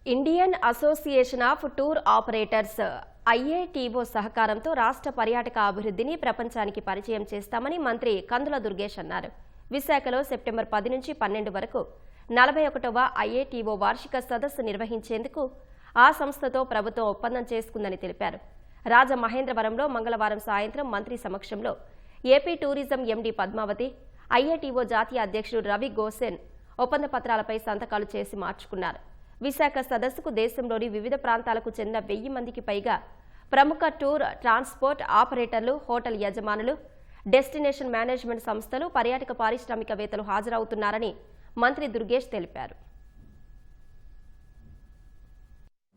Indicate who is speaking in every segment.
Speaker 1: Indian association of tour operators IATO సహకారంతో రాష్ట్ర పర్యాటక అభివృద్ధిని ప్రపంచానికి పరిచయం చేస్తామని మంత్రి కందుల దుర్గేష్ అన్నారు. విశాఖలో సెప్టెంబర్ 10 నుంచి 12 వరకు 41వ ఐఏటీఓ వార్షిక సదస్సు నిర్వహించేందుకు ఆ సంస్థతో ప్రభుత్వం ఒప్పందం చేసుకుందని తెలిపారు. రాజమహేంద్రవరంలో మంగళవారం సాయంత్రం మంత్రి సమక్షంలో AP tourism MD Padmavathi, IATO జాతీయ అధ్యక్షుడు రవి గోసెన్ ఒప్పంద పత్రాలపై సంతకాలు చేసి మార్చుకున్నారు. విశాఖ సదస్సుకు దేశంలోని వివిధ ప్రాంతాలకు చెందిన 1000 మందికి పైగా ప్రముఖ టూర్ ట్రాన్స్పోర్ట్ ఆపరేటర్లు, హోటల్ యజమానులు, డెస్టినేషన్ మేనేజ్మెంట్ సంస్థలు, పర్యాటక పారిశ్రామికవేత్తలు హాజరవుతున్నారని మంత్రి దుర్గేష్ తెలిపారు.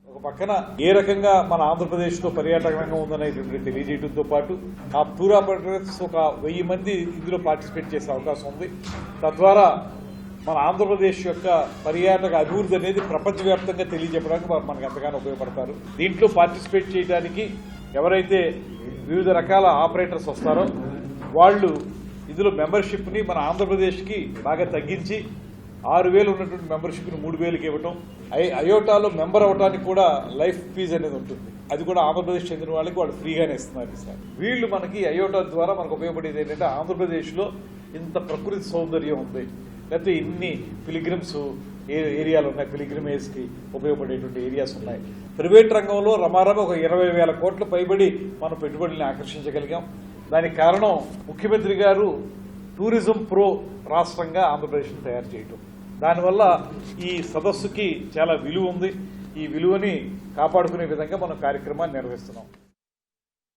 Speaker 2: ఒక పక్కన ఏ రకంగా మన ఆంధ్రప్రదేశ్లో పర్యాటక రంగం ఉందనేటువంటి తెలియజేయడంతో పాటు ఆ టూర్ ఆపరేటర్స్ ఒక 1000 మంది ఇందులో పార్టిసిపేట్ చేసే అవకాశం ఉంది. తద్వారా మన ఆంధ్రప్రదేశ్ యొక్క పర్యాటక అభివృద్ధి అనేది ప్రపంచవ్యాప్తంగా తెలియజెప్పడానికి మనకు ఎంతగానో ఉపయోగపడతారు. దీంట్లో పార్టిసిపేట్ చేయడానికి ఎవరైతే వివిధ రకాల ఆపరేటర్స్ వస్తారో వాళ్ళు ఇందులో మెంబర్షిప్ని మన ఆంధ్రప్రదేశ్కి బాగా తగ్గించి 6000 ఉన్నటువంటి మెంబర్షిప్ని 3000కి ఇవ్వటం, అయోటాలో మెంబర్ అవడానికి కూడా లైఫ్ ఫీజు అనేది ఉంటుంది. అది కూడా ఆంధ్రప్రదేశ్ చెందిన వాళ్ళకి వాళ్ళు ఫ్రీగానే ఇస్తున్నారు సార్. వీళ్ళు మనకి అయోటా ద్వారా మనకు ఉపయోగపడేది ఏంటంటే ఆంధ్రప్రదేశ్లో ఇంత ప్రకృతి సౌందర్యం ఉంది, లేకపోతే ఇన్ని పిలిగ్రిమ్స్ ఏరియాలు ఉన్నాయి, పిలిగ్రిమేజ్కి ఉపయోగపడేటువంటి ఏరియాస్ ఉన్నాయి. ప్రైవేట్ రంగంలో రమారమ ఒక 20,000 కోట్ల పైబడి మనం పెట్టుబడుల్ని ఆకర్షించగలిగాం. దానికి కారణం ముఖ్యమంత్రి గారు టూరిజం ప్రో రాష్ట్రంగా ఆంధ్రప్రదేశ్ని తయారు చేయటం. దానివల్ల ఈ సదస్సుకి చాలా విలువ ఉంది. ఈ విలువని కాపాడుకునే విధంగా మనం కార్యక్రమాన్ని నిర్వహిస్తున్నాం.